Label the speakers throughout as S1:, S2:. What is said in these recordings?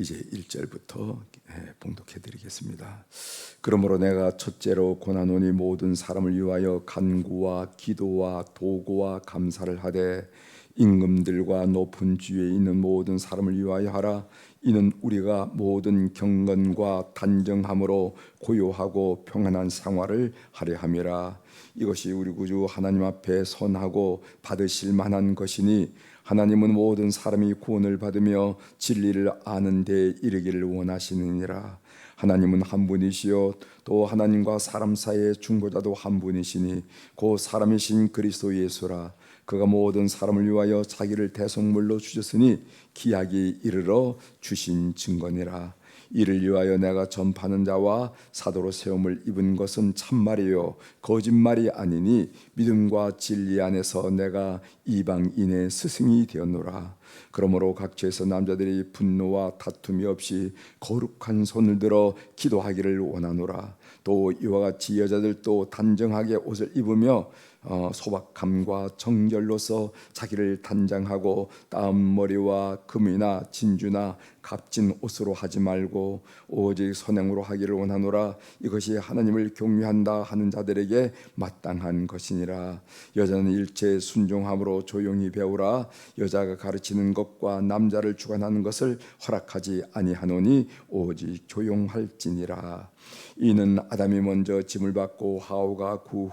S1: 이제 1절부터 봉독해 드리겠습니다. 그러므로 내가 첫째로 권하노니 모든 사람을 위하여 간구와 기도와 도구와 감사를 하되 임금들과 높은 주위에 있는 모든 사람을 위하여 하라. 이는 우리가 모든 경건과 단정함으로 고요하고 평안한 생활을 하려 함이라. 이것이 우리 구주 하나님 앞에 선하고 받으실 만한 것이니 하나님은 모든 사람이 구원을 받으며 진리를 아는 데 이르기를 원하시느니라. 하나님은 한 분이시요 또 하나님과 사람 사이의 중보자도 한 분이시니 곧 사람이신 그리스도 예수라. 그가 모든 사람을 위하여 자기를 대속물로 주셨으니 기약이 이르러 주신 증거니라. 이를 위하여 내가 전파하는 자와 사도로 세움을 입은 것은 참말이요 거짓말이 아니니 믿음과 진리 안에서 내가 이방인의 스승이 되었노라. 그러므로 각처에서 남자들이 분노와 다툼이 없이 거룩한 손을 들어 기도하기를 원하노라. 또 이와 같이 여자들도 단정하게 옷을 입으며 소박함과 정결로서 자기를 단장하고 따은 머리와 금이나 진주나 값진 옷으로 하지 말고 오직 선행으로 하기를 원하노라. 이것이 하나님을 경외한다 하는 자들에게 마땅한 것이니라. 여자는 일체에 순종함으로 조용히 배우라. 여자가 가르치는 것과 남자를 주관하는 것을 허락하지 아니하노니 오직 조용할지니라. 이는 아담이 먼저 짐을 받고 하와가 그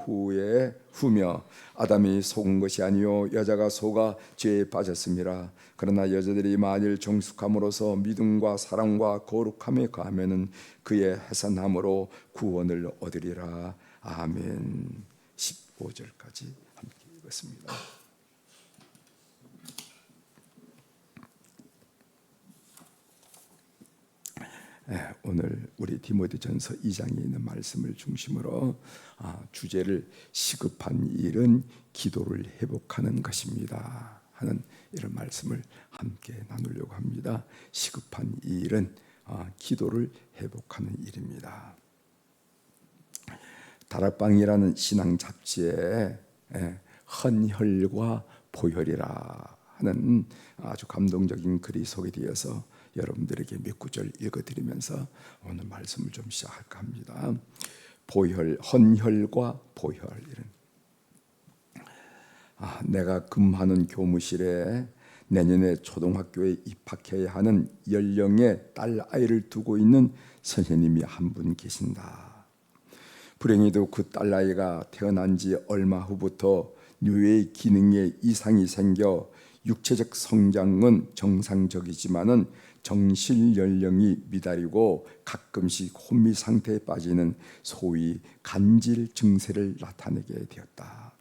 S1: 후며 아담이 속은 것이 아니요 여자가 속아 죄에 빠졌음이라. 그러나 여자들이 만일 정숙함으로써 믿음과 사랑과 거룩함에 거하면은 그의 해산함으로 구원을 얻으리라. 아멘. 15절까지 함께 읽었습니다. 오늘 우리 디모데전서 2장에 있는 말씀을 중심으로 주제를 시급한 일은 기도를 회복하는 것입니다 하는 이런 말씀을 함께 나누려고 합니다. 시급한 일은 기도를 회복하는 일입니다. 다락방이라는 신앙 잡지에 헌혈과 보혈이라 하는 아주 감동적인 글이 소개되어서 여러분들에게 몇 구절 읽어드리면서 오늘 말씀을 좀 시작할까 합니다. 보혈, 헌혈과 보혈. 내가 근무하는 교무실에 내년에 초등학교에 입학해야 하는 연령의 딸 아이를 두고 있는 선생님이 한 분 계신다. 불행히도 그 딸 아이가 태어난 지 얼마 후부터 뇌의 기능에 이상이 생겨 육체적 성장은 정상적이지만은 정신 연령이 미달이고 가끔씩 혼미 상태에 빠지는 소위 간질 증세를 나타내게 되었다.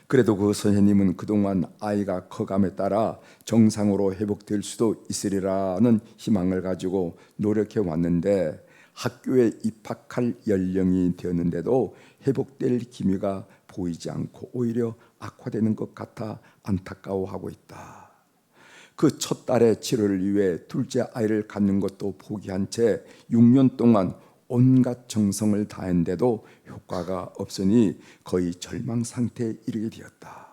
S1: 그래도 그 선생님은 그동안 아이가 커감에 따라 정상으로 회복될 수도 있으리라는 희망을 가지고 노력해 왔는데 학교에 입학할 연령이 되었는데도 회복될 기미가 보이지 않고 오히려 악화되는 것 같아 안타까워하고 있다. 그 첫 딸의 치료를 위해 둘째 아이를 갖는 것도 포기한 채 6년 동안 온갖 정성을 다했는데도 효과가 없으니 거의 절망 상태에 이르게 되었다.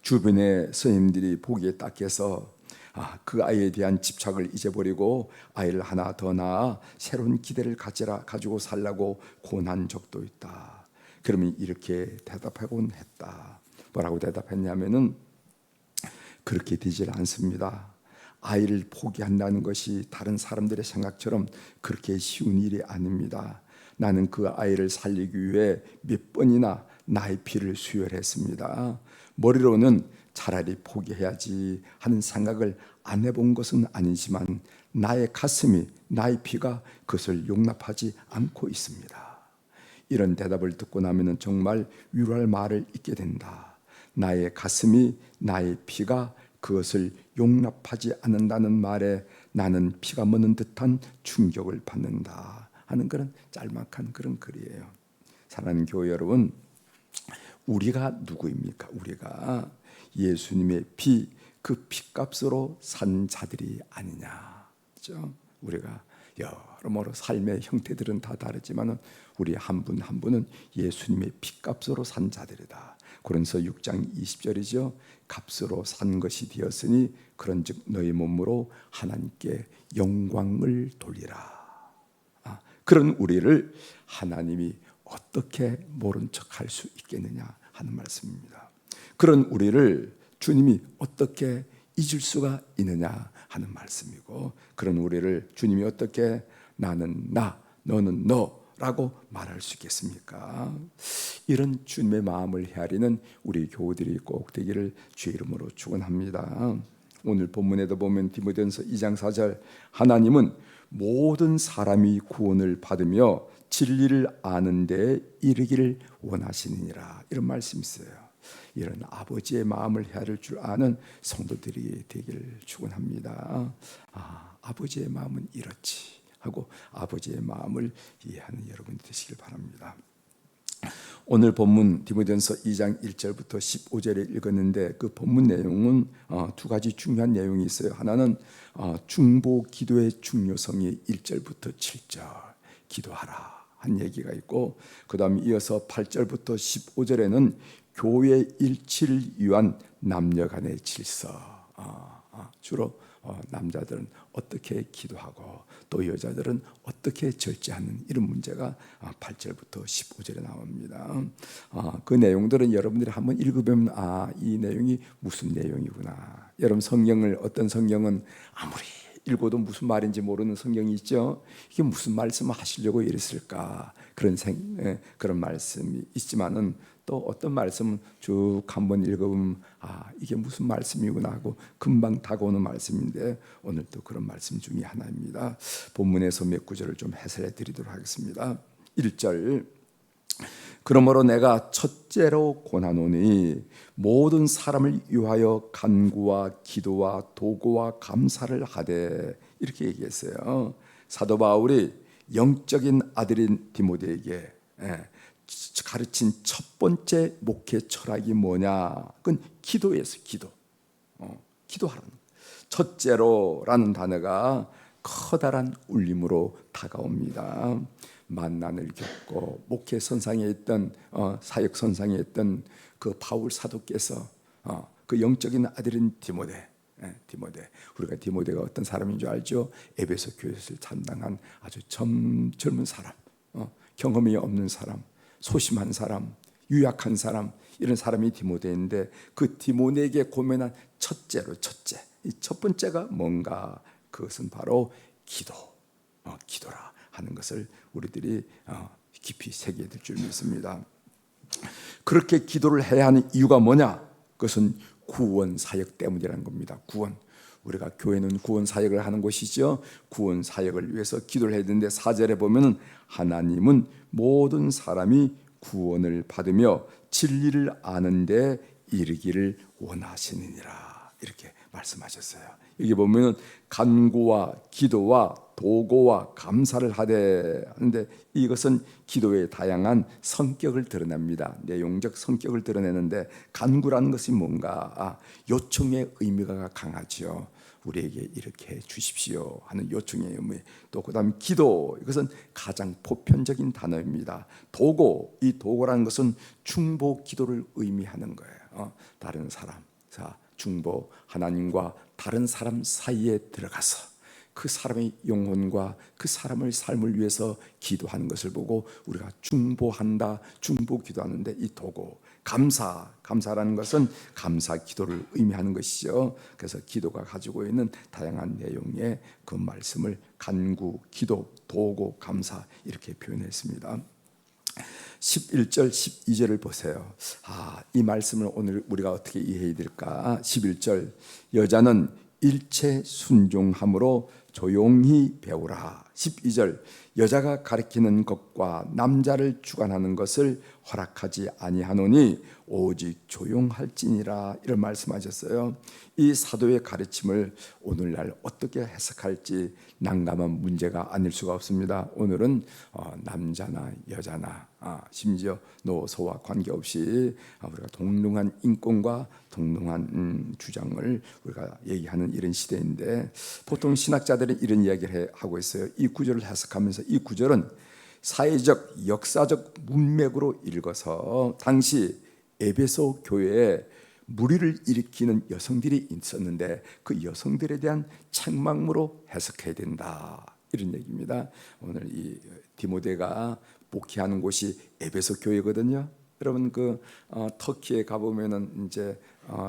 S1: 주변의 선생님들이 보기에 딱해서 그 아이에 대한 집착을 잊어버리고 아이를 하나 더 낳아 새로운 기대를 가지고 살라고 권한 적도 있다. 그러면 이렇게 대답하곤 했다. 뭐라고 대답했냐면은 그렇게 되질 않습니다. 아이를 포기한다는 것이 다른 사람들의 생각처럼 그렇게 쉬운 일이 아닙니다. 나는 그 아이를 살리기 위해 몇 번이나 나의 피를 수혈했습니다. 머리로는 차라리 포기해야지 하는 생각을 안 해본 것은 아니지만 나의 가슴이, 나의 피가 그것을 용납하지 않고 있습니다. 이런 대답을 듣고 나면 정말 위로할 말을 잊게 된다. 나의 가슴이, 나의 피가 그것을 용납하지 않는다는 말에 나는 피가 멎는 듯한 충격을 받는다 하는 그런 짤막한 그런 글이에요. 사랑하는 교회 여러분, 우리가 누구입니까? 우리가 예수님의 피, 그 피값으로 산 자들이 아니냐. 그렇죠? 우리가 여러모로 삶의 형태들은 다 다르지만 우리 한 분 한 분은 예수님의 피값으로 산 자들이다. 고린도서 6장 20절이죠. 값으로 산 것이 되었으니 그런즉 너희 몸으로 하나님께 영광을 돌리라. 그런 우리를 하나님이 어떻게 모른 척할 수 있겠느냐 하는 말씀입니다. 그런 우리를 주님이 어떻게 잊을 수가 있느냐 하는 말씀이고, 그런 우리를 주님이 어떻게 나는 나, 너는 너라고 말할 수 있겠습니까? 이런 주님의 마음을 헤아리는 우리 교우들이 꼭 되기를 주의 이름으로 축원합니다. 오늘 본문에도 보면 디모데전서 2장 4절, 하나님은 모든 사람이 구원을 받으며 진리를 아는 데 이르기를 원하시느니라, 이런 말씀이 있어요. 이런 아버지의 마음을 헤아릴 줄 아는 성도들이 되기를 축원합니다. 아버지의 마음은 이렇지 하고 아버지의 마음을 이해하는 여러분이 되시길 바랍니다. 오늘 본문 디모데전서 2장 1절부터 15절에 읽었는데, 그 본문 내용은 두 가지 중요한 내용이 있어요. 하나는 중보 기도의 중요성이 1절부터 7절 기도하라 한 얘기가 있고, 그 다음에 이어서 8절부터 15절에는 교회 일치를 위한 남녀 간의 질서, 주로 남자들은 어떻게 기도하고 또 여자들은 어떻게 절제하는 이런 문제가 8절부터 15절에 나옵니다. 그 내용들은 여러분들이 한번 읽어보면 이 내용이 무슨 내용이구나. 여러분 성경을, 어떤 성경은 아무리 읽어도 무슨 말인지 모르는 성경이 있죠. 이게 무슨 말씀을 하시려고 이랬을까, 그런 말씀이 있지만은 또 어떤 말씀은 쭉 한번 읽어보면 이게 무슨 말씀이구나 하고 금방 다가오는 말씀인데, 오늘 또 그런 말씀 중에 하나입니다. 본문에서 몇 구절을 좀 해설해 드리도록 하겠습니다. 1절, 그러므로 내가 첫째로 권하노니 모든 사람을 위하여 간구와 기도와 도구와 감사를 하되, 이렇게 얘기했어요. 사도 바울이 영적인 아들인 디모데에게 가르친 첫 번째 목회 철학이 뭐냐? 그건 기도였어요. 기도하라는 거예요. 첫째로라는 단어가 커다란 울림으로 다가옵니다. 만난을 겪고 목회 선상에 있던 사역 선상에 있던 그 바울 사도께서 그 영적인 아들인 디모데, 우리가 디모데가 어떤 사람인 줄 알죠? 에베소 교회를 담당한 아주 젊은 사람, 경험이 없는 사람, 소심한 사람, 유약한 사람, 이런 사람이 디모데인데, 그 디모데에게 고면한 첫째, 이 첫 번째가 뭔가? 그것은 바로 기도라 하는 것을 우리들이 깊이 새겨야 될 줄 믿습니다. 그렇게 기도를 해야 하는 이유가 뭐냐? 그것은 구원 사역 때문이라는 겁니다. 구원. 우리가 교회는 구원 사역을 하는 곳이죠. 구원 사역을 위해서 기도를 해야 되는데, 4절에 보면은 하나님은 모든 사람이 구원을 받으며 진리를 아는 데 이르기를 원하시느니라, 이렇게 말씀하셨어요. 여기 보면은 간구와 기도와 도고와 감사를 하는데, 이것은 기도의 다양한 성격을 드러냅니다. 내용적 성격을 드러내는데, 간구라는 것이 뭔가? 요청의 의미가 강하죠. 우리에게 이렇게 해 주십시오 하는 요청의 의미. 또 그다음 기도, 이것은 가장 보편적인 단어입니다. 도고, 이 도고라는 것은 중보 기도를 의미하는 거예요. 다른 사람, 중보, 하나님과 다른 사람 사이에 들어가서 그 사람의 영혼과 그 사람의 삶을 위해서 기도하는 것을 보고 우리가 중보한다, 중보 기도하는데, 이 도고, 감사라는 것은 감사 기도를 의미하는 것이죠. 그래서 기도가 가지고 있는 다양한 내용의 그 말씀을 간구, 기도, 도고, 감사, 이렇게 표현했습니다. 11절, 12절을 보세요. 이 말씀을 오늘 우리가 어떻게 이해해야 될까? 11절, 여자는 일체 순종함으로 조용히 배우라. 12절, 여자가 가르치는 것과 남자를 주관하는 것을 허락하지 아니하노니 오직 조용할지니라, 이런 말씀하셨어요. 이 사도의 가르침을 오늘날 어떻게 해석할지 난감한 문제가 아닐 수가 없습니다. 오늘은 남자나 여자나 심지어 노소와 관계없이 우리가 동등한 인권과 동등한 주장을 우리가 얘기하는 이런 시대인데, 보통 신학자들은 이런 이야기를 하고 있어요. 이 구절을 해석하면서, 이 구절은 사회적, 역사적 문맥으로 읽어서 당시 에베소 교회에 무리를 일으키는 여성들이 있었는데 그 여성들에 대한 책망으로 해석해야 된다, 이런 얘기입니다. 오늘 이 디모데가 목회하는 곳이 에베소 교회거든요. 여러분 터키에 가보면은 이제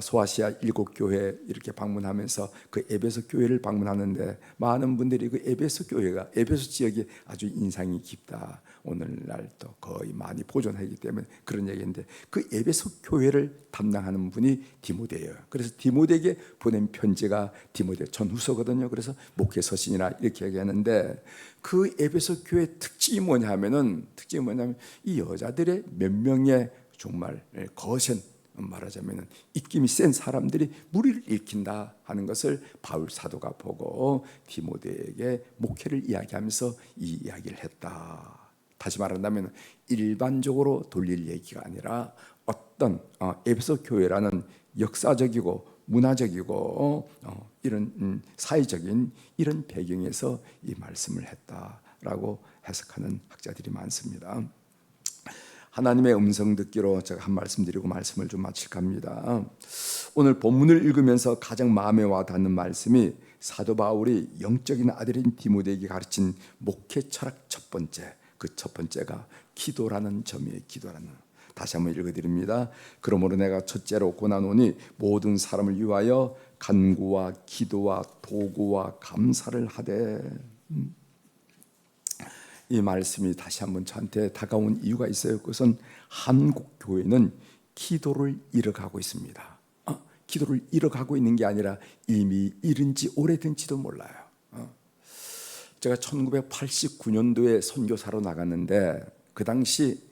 S1: 소아시아 7교회 이렇게 방문하면서 그 에베소 교회를 방문하는데 많은 분들이 그 에베소 교회가, 에베소 지역이 아주 인상이 깊다, 오늘날도 거의 많이 보존하기 때문에 그런 얘기인데, 그 에베소 교회를 담당하는 분이 디모데예요. 그래서 디모데에게 보낸 편지가 디모데 전후서거든요. 그래서 목회 서신이라 이렇게 얘기하는데, 그 에베소 교회 특징이 뭐냐면은 이 여자들의 몇 명의 정말 거센, 말하자면 입김이 센 사람들이 무리를 일으킨다 하는 것을 바울 사도가 보고 디모데에게 목회를 이야기하면서 이 이야기를 했다. 다시 말한다면 일반적으로 돌릴 얘기가 아니라 어떤 에베소 교회라는 역사적이고 문화적이고 이런 사회적인 이런 배경에서 이 말씀을 했다라고 해석하는 학자들이 많습니다. 하나님의 음성 듣기로 제가 한 말씀 드리고 말씀을 좀 마칠까 합니다. 오늘 본문을 읽으면서 가장 마음에 와 닿는 말씀이 사도 바울이 영적인 아들인 디모데에게 가르친 목회 철학 첫 번째, 그 첫 번째가 기도라는 점이에요. 기도라는. 다시 한번 읽어드립니다. 그러므로 내가 첫째로 고난오니 모든 사람을 위하여 간구와 기도와 도구와 감사를 하되. 이 말씀이 다시 한번 저한테 다가온 이유가 있어요. 그것은 한국 교회는 기도를 잃어가고 있습니다. 기도를 잃어가고 있는 게 아니라 이미 잃은 지 오래된지도 몰라요. 제가 1989년도에 선교사로 나갔는데 그 당시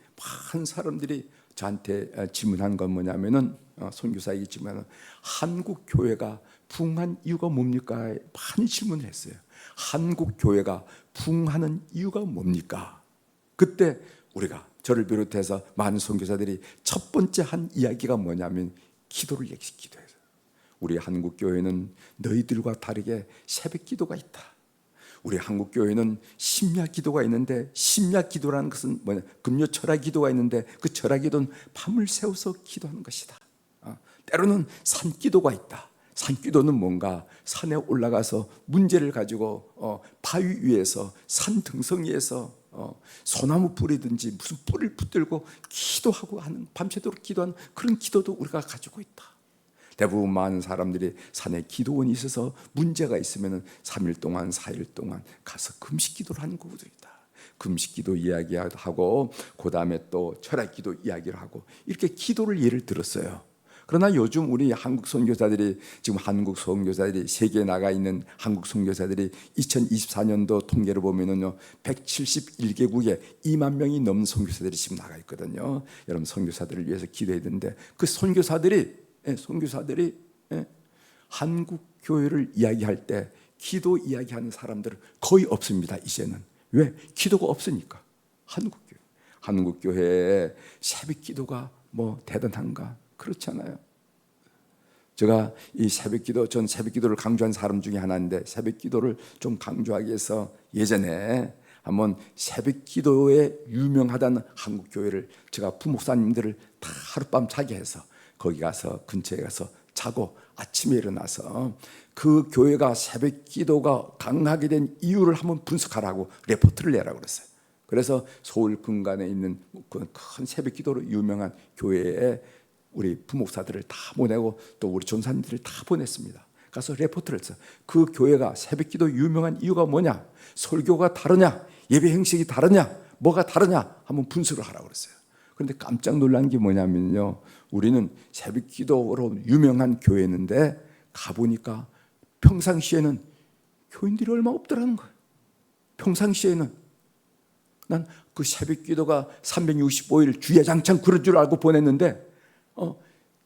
S1: 많은 사람들이 저한테 질문한 건 뭐냐면은, 선교사에게 질문하는, 한국 교회가 부흥한 이유가 뭡니까? 많이 질문을 했어요. 한국 교회가 부흥하는 이유가 뭡니까? 그때 우리가, 저를 비롯해서 많은 선교사들이 첫 번째 한 이야기가 뭐냐면 기도를 기도해서, 우리 한국 교회는 너희들과 다르게 새벽 기도가 있다. 우리 한국 교회는 심야 기도가 있는데, 심야 기도라는 것은 뭐냐? 금요 철야 기도가 있는데 그 철야 기도는 밤을 새워서 기도하는 것이다. 때로는 산 기도가 있다. 산 기도는 뭔가 산에 올라가서 문제를 가지고 바위 위에서, 산 등성이에서 소나무 뿌리든지 무슨 뿌리를 붙들고 기도하고 하는, 밤새도록 기도하는 그런 기도도 우리가 가지고 있다. 대부분 많은 사람들이 산에 기도원이 있어서 문제가 있으면 3일 동안 4일 동안 가서 금식 기도를 하는 구조이다. 금식 기도 이야기하고 그 다음에 또 철학 기도 이야기를 하고 이렇게 기도를 예를 들었어요. 그러나 요즘 우리 한국 선교사들이, 지금 한국 선교사들이 세계에 나가 있는 한국 선교사들이 2024년도 통계를 보면은요 171개국에 2만 명이 넘는 선교사들이 지금 나가 있거든요. 여러분 선교사들을 위해서 기도해야 되는데 그 선교사들이 한국 교회를 이야기할 때 기도 이야기하는 사람들은 거의 없습니다. 이제는. 왜? 기도가 없으니까. 한국 교회에 새벽 기도가 뭐 대단한가? 그렇잖아요. 제가 이 새벽 기도, 전 새벽 기도를 강조한 사람 중에 하나인데, 새벽 기도를 좀 강조하기 위해서 예전에 한번 새벽 기도에 유명하다는 한국 교회를 제가 부목사님들을 다 하룻밤 자게 해서 거기 가서, 근처에 가서 자고 아침에 일어나서 그 교회가 새벽 기도가 강하게 된 이유를 한번 분석하라고 레포트를 내라고 그랬어요. 그래서 서울 근간에 있는 큰 새벽 기도로 유명한 교회에 우리 부목사들을 다 보내고 또 우리 전사님들을 다 보냈습니다. 가서 레포트를 했어요. 그 교회가 새벽 기도 유명한 이유가 뭐냐? 설교가 다르냐? 예배 형식이 다르냐? 뭐가 다르냐? 한번 분석을 하라고 그랬어요. 그런데 깜짝 놀란 게 뭐냐면요, 우리는 새벽 기도로 유명한 교회인데 가보니까 평상시에는 교인들이 얼마 없더라는 거예요. 평상시에는 난 그 새벽 기도가 365일 주야장창 그럴 줄 알고 보냈는데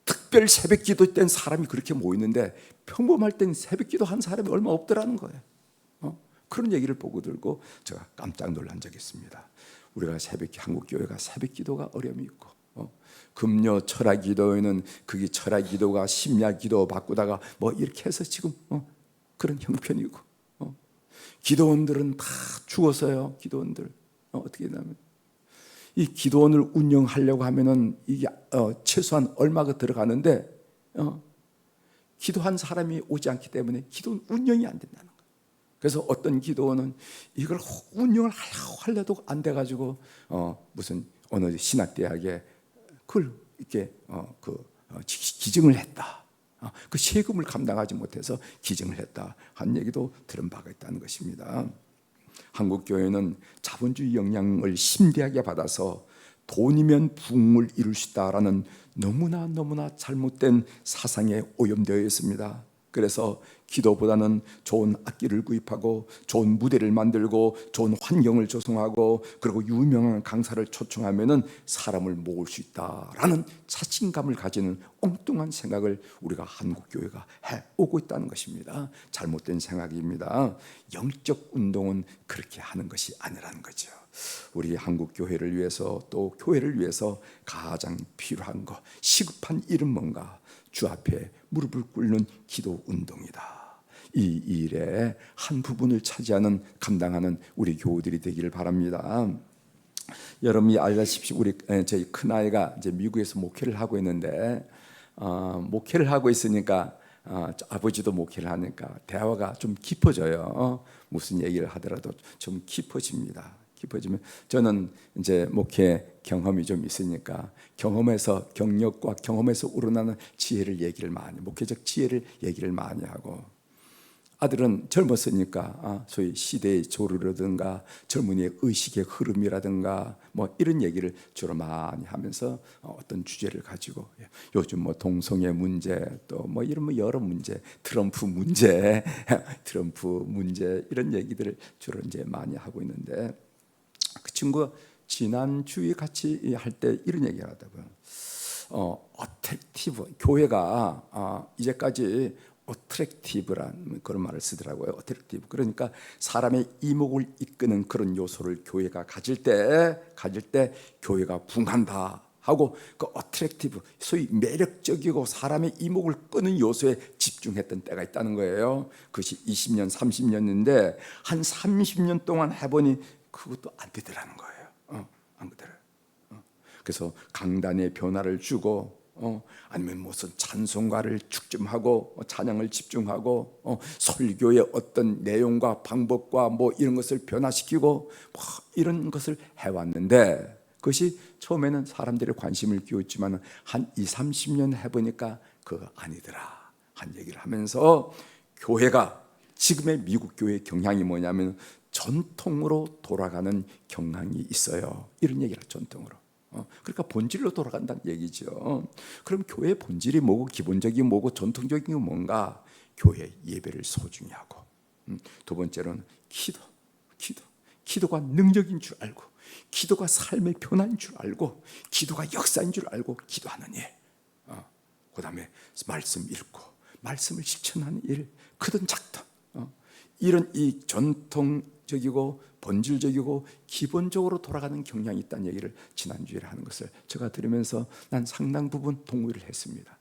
S1: 특별 새벽 기도 때는 사람이 그렇게 모이는데 평범할 때는 새벽 기도 한 사람이 얼마 없더라는 거예요. 그런 얘기를 보고 들고 제가 깜짝 놀란 적이 있습니다. 우리가 한국 교회가 새벽 기도가 어려움이 있고, 금요 철야 기도에는 그게 철야 기도가 심야 기도 바꾸다가 뭐 이렇게 해서 지금 그런 형편이고, 기도원들은 다 죽었어요. 기도원들 어떻게 되냐면 이 기도원을 운영하려고 하면은 이게 최소한 얼마가 들어가는데 기도한 사람이 오지 않기 때문에 기도원 운영이 안 된다는 거예요. 그래서 어떤 기도원은 이걸 운영을 하려고 해도 안 돼가지고 무슨 어느 신학대학에 그걸 이렇게 기증을 했다. 그 세금을 감당하지 못해서 기증을 했다 한 얘기도 들은 바가 있다는 것입니다. 한국 교회는 자본주의 영향을 심대하게 받아서 돈이면 부흥을 이룰 수 있다라는 너무나 잘못된 사상에 오염되어 있습니다. 그래서 기도보다는 좋은 악기를 구입하고 좋은 무대를 만들고 좋은 환경을 조성하고 그리고 유명한 강사를 초청하면은 사람을 모을 수 있다라는 자신감을 가지는 엉뚱한 생각을 우리가 한국 교회가 해오고 있다는 것입니다. 잘못된 생각입니다. 영적 운동은 그렇게 하는 것이 아니라는 거죠. 우리 한국 교회를 위해서 또 교회를 위해서 가장 필요한 것, 시급한 일은 뭔가? 주 앞에 무릎을 꿇는 기도 운동이다. 이 일의 한 부분을 차지하는 감당하는 우리 교우들이 되기를 바랍니다. 여러분이 알다시피 저희 큰 아이가 이제 미국에서 목회를 하고 있는데 목회를 하고 있으니까 아버지도 목회를 하니까 대화가 좀 깊어져요. 무슨 얘기를 하더라도 좀 깊어집니다. 깊어지면 저는 이제 목회 경험이 좀 있으니까 경력과 경험에서 우러나는 지혜를 얘기를 많이, 목회적 지혜를 얘기를 많이 하고, 아들은 젊었으니까 소위 시대의 조류라든가 젊은이의 의식의 흐름이라든가 뭐 이런 얘기를 주로 많이 하면서 어떤 주제를 가지고 요즘 뭐 동성애 문제 또 뭐 이런 뭐 여러 문제, 트럼프 문제 이런 얘기들을 주로 이제 많이 하고 있는데, 그 친구가 지난주에 같이 할 때 이런 얘기를 하더라고요. 어트랙티브, 교회가 이제까지 어트랙티브란 그런 말을 쓰더라고요. 어트랙티브, 그러니까 사람의 이목을 이끄는 그런 요소를 교회가 가질 때 교회가 붕한다 하고, 그 어트랙티브, 소위 매력적이고 사람의 이목을 끄는 요소에 집중했던 때가 있다는 거예요. 그것이 20년, 30년인데 한 30년 동안 해보니 그것도 안 되더라는 거예요. 안 되더라고요. 그래서 강단에 변화를 주고 아니면 무슨 찬송가를 축점하고 찬양을 집중하고 설교의 어떤 내용과 방법과 뭐 이런 것을 변화시키고 뭐 이런 것을 해왔는데, 그것이 처음에는 사람들의 관심을 끼웠지만 한 20, 30년 해보니까 그거 아니더라 한 얘기를 하면서, 교회가 지금의 미국 교회의 경향이 뭐냐면 전통으로 돌아가는 경향이 있어요. 이런 얘기를 전통으로. 그러니까 본질로 돌아간다는 얘기죠. 그럼 교회의 본질이 뭐고 기본적인 뭐고 전통적인 게 뭔가? 교회 예배를 소중히 하고, 두 번째로는 기도가 능력인 줄 알고, 기도가 삶의 변화인 줄 알고, 기도가 역사인 줄 알고 기도하는 일. 그 다음에 말씀 읽고 말씀을 실천하는 일, 크든 작든 이런 이 전통적이고 본질적이고 기본적으로 돌아가는 경향이 있다는 얘기를 지난주에 하는 것을 제가 들으면서 난 상당 부분 동의를 했습니다.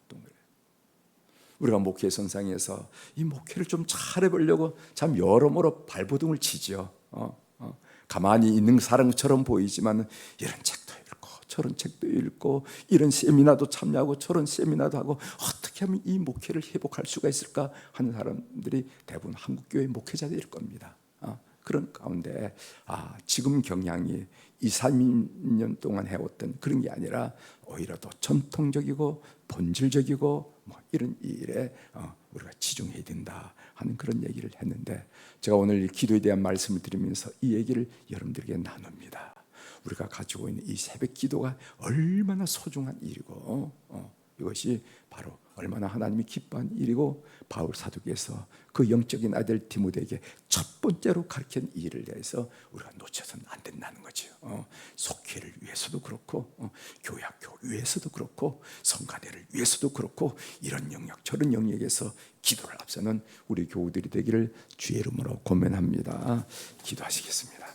S1: 우리가 목회 선상에서 이 목회를 좀 잘해보려고 참 여러모로 발버둥을 치죠. 가만히 있는 사람처럼 보이지만 이런 책도 읽고 저런 책도 읽고 이런 세미나도 참여하고 저런 세미나도 하고, 어떻게 하면 이 목회를 회복할 수가 있을까 하는 사람들이 대부분 한국교회 목회자들일 겁니다. 그런 가운데 지금 경향이 2, 3년 동안 해왔던 그런 게 아니라 오히려 더 전통적이고 본질적이고 뭐 이런 일에 우리가 치중해야 된다 하는 그런 얘기를 했는데, 제가 오늘 기도에 대한 말씀을 드리면서 이 얘기를 여러분들에게 나눕니다. 우리가 가지고 있는 이 새벽 기도가 얼마나 소중한 일이고 이것이 바로 얼마나 하나님이 기뻐한 일이고, 바울 사도께서 그 영적인 아들 디모데에게 첫 번째로 가르친 일을 대해서 우리가 놓쳐서는 안 된다는 거죠. 속회를 위해서도 그렇고 교회학교 위해서도 그렇고 성가대를 위해서도 그렇고, 이런 영역 저런 영역에서 기도를 앞서는 우리 교우들이 되기를 주의 이름으로 권면합니다. 기도하시겠습니다.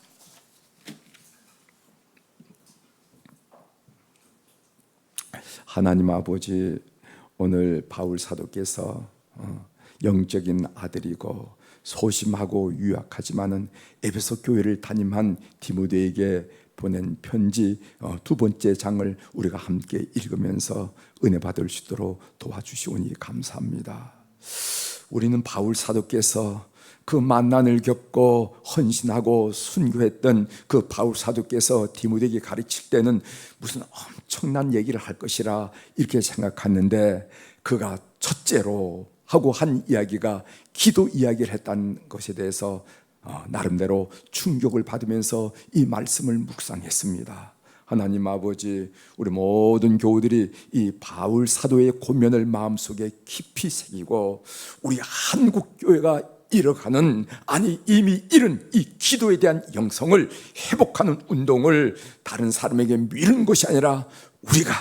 S1: 하나님 아버지, 오늘 바울 사도께서 영적인 아들이고 소심하고 유약하지만은 에베소 교회를 담임한 디모데에게 보낸 편지 두 번째 장을 우리가 함께 읽으면서 은혜 받을 수 있도록 도와주시오니 감사합니다. 우리는 바울 사도께서 그 만난을 겪고 헌신하고 순교했던 그 바울 사도께서 디모데에게 가르칠 때는 무슨 엄청난 얘기를 할 것이라 이렇게 생각했는데, 그가 첫째로 하고 한 이야기가 기도 이야기를 했다는 것에 대해서 나름대로 충격을 받으면서 이 말씀을 묵상했습니다. 하나님 아버지, 우리 모든 교우들이 이 바울 사도의 고면을 마음속에 깊이 새기고 우리 한국 교회가 잃어가는, 아니 이미 잃은 이 기도에 대한 영성을 회복하는 운동을 다른 사람에게 미루는 것이 아니라 우리가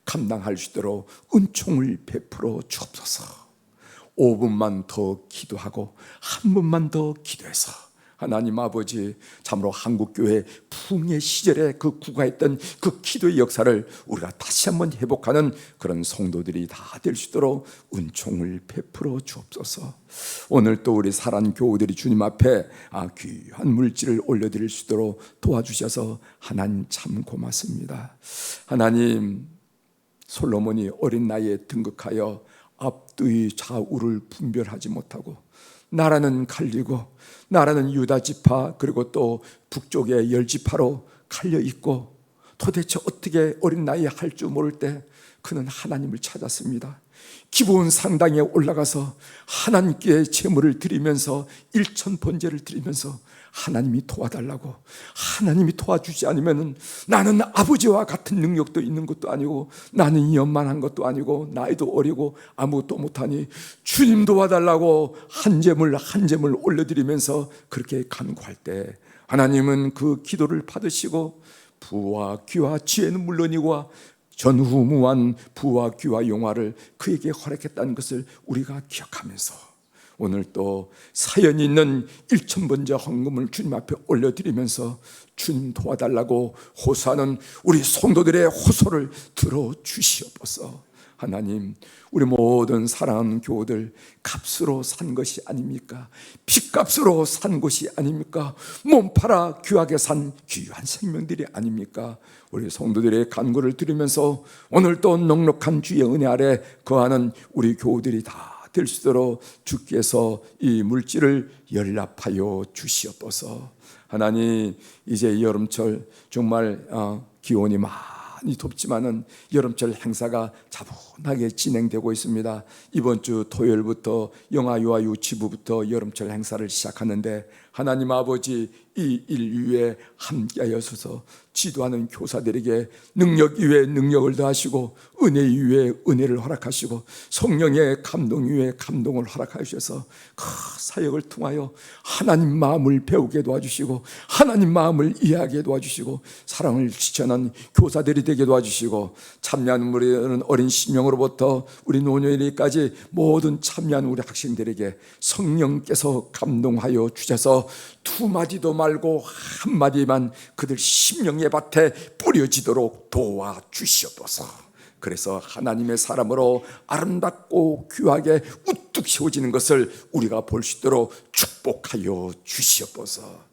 S1: 감당할 수 있도록 은총을 베풀어 주옵소서. 5분만 더 기도하고 한 번만 더 기도해서 하나님 아버지, 참으로 한국교회 풍의 시절에 그 구가했던 그 기도의 역사를 우리가 다시 한번 회복하는 그런 성도들이 다 될 수 있도록 은총을 베풀어 주옵소서. 오늘 또 우리 사랑 교우들이 주님 앞에 귀한 물질을 올려드릴 수 있도록 도와주셔서 하나님 참 고맙습니다. 하나님, 솔로몬이 어린 나이에 등극하여 앞뒤 좌우를 분별하지 못하고 나라는 갈리고 나라는 유다 지파 그리고 또 북쪽의 10지파로 갈려 있고 도대체 어떻게 어린 나이에 할 줄 모를 때 그는 하나님을 찾았습니다. 기브온 상당에 올라가서 하나님께 제물을 드리면서 일천 번제를 드리면서 하나님이 도와달라고, 하나님이 도와주지 않으면 나는 아버지와 같은 능력도 있는 것도 아니고 나는 연만한 것도 아니고 나이도 어리고 아무것도 못하니 주님 도와달라고 한 제물 한 제물 올려드리면서 그렇게 간구할 때 하나님은 그 기도를 받으시고 부와 귀와 지혜는 물론이고 전후무한 부와 귀와 영화를 그에게 허락했다는 것을 우리가 기억하면서 오늘 또 사연이 있는 1000번째 헌금을 주님 앞에 올려드리면서 주님 도와달라고 호소하는 우리 성도들의 호소를 들어주시옵소서. 하나님, 우리 모든 사랑하는 교우들 값으로 산 것이 아닙니까? 핏값으로 산 것이 아닙니까? 몸 팔아 귀하게 산 귀한 생명들이 아닙니까? 우리 성도들의 간구를 들으면서 오늘 또 넉넉한 주의 은혜 아래 거하는 우리 교우들이 다 될 수 있도록 주께서 이 물질을 연락하여 주시옵소서. 하나님, 이제 여름철 정말 기온이 많이 덥지만은 여름철 행사가 차분하게 진행되고 있습니다. 이번 주 토요일부터 영아유아 유치부부터 여름철 행사를 시작하는데 하나님 아버지, 이 일 위에 함께하여서 지도하는 교사들에게 능력 이외에 능력을 더하시고 은혜 이외에 은혜를 허락하시고 성령의 감동 이외에 감동을 허락하셔서 그 사역을 통하여 하나님 마음을 배우게 도와주시고 하나님 마음을 이해하게 도와주시고 사랑을 실천한 교사들이 되게 도와주시고 참여하는 우리 어린 심령으로부터 우리 노년이까지 모든 참여하는 우리 학생들에게 성령께서 감동하여 주셔서 두 마디도 말고 한 마디만 그들 심령의 밭에 뿌려지도록 도와주시옵소서. 그래서 하나님의 사람으로 아름답고 귀하게 우뚝 세워지는 것을 우리가 볼 수 있도록 축복하여 주시옵소서.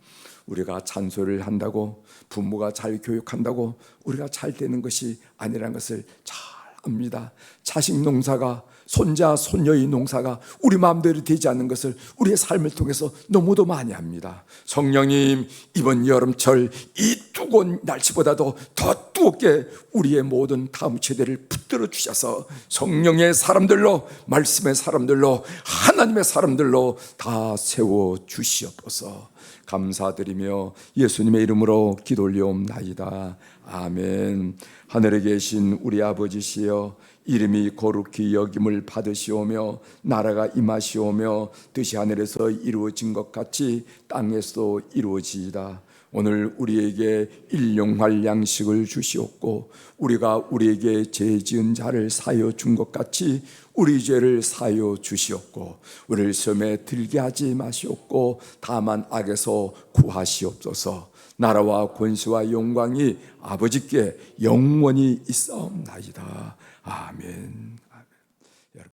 S1: 우리가 잔소리를 한다고 부모가 잘 교육한다고 우리가 잘 되는 것이 아니라는 것을 잘 압니다. 자식 농사가 손자 손녀의 농사가 우리 마음대로 되지 않는 것을 우리의 삶을 통해서 너무도 많이 합니다. 성령님, 이번 여름철 이 뜨거운 날씨보다도 더 뜨겁게 우리의 모든 다음 세대를 붙들어 주셔서 성령의 사람들로, 말씀의 사람들로, 하나님의 사람들로 다 세워 주시옵소서. 감사드리며 예수님의 이름으로 기도 올리옵나이다. 아멘. 하늘에 계신 우리 아버지시여, 이름이 거룩히 여김을 받으시오며 나라가 임하시오며 뜻이 하늘에서 이루어진 것 같이 땅에서도 이루어지이다. 오늘 우리에게 일용할 양식을 주시옵고 우리가 우리에게 죄 지은 자를 사하여 준 것 같이 우리 죄를 사하여 주시옵고 우리를 시험에 들게 하지 마시옵고 다만 악에서 구하시옵소서. 나라와 권세와 영광이 아버지께 영원히 있사옵나이다. 아멘.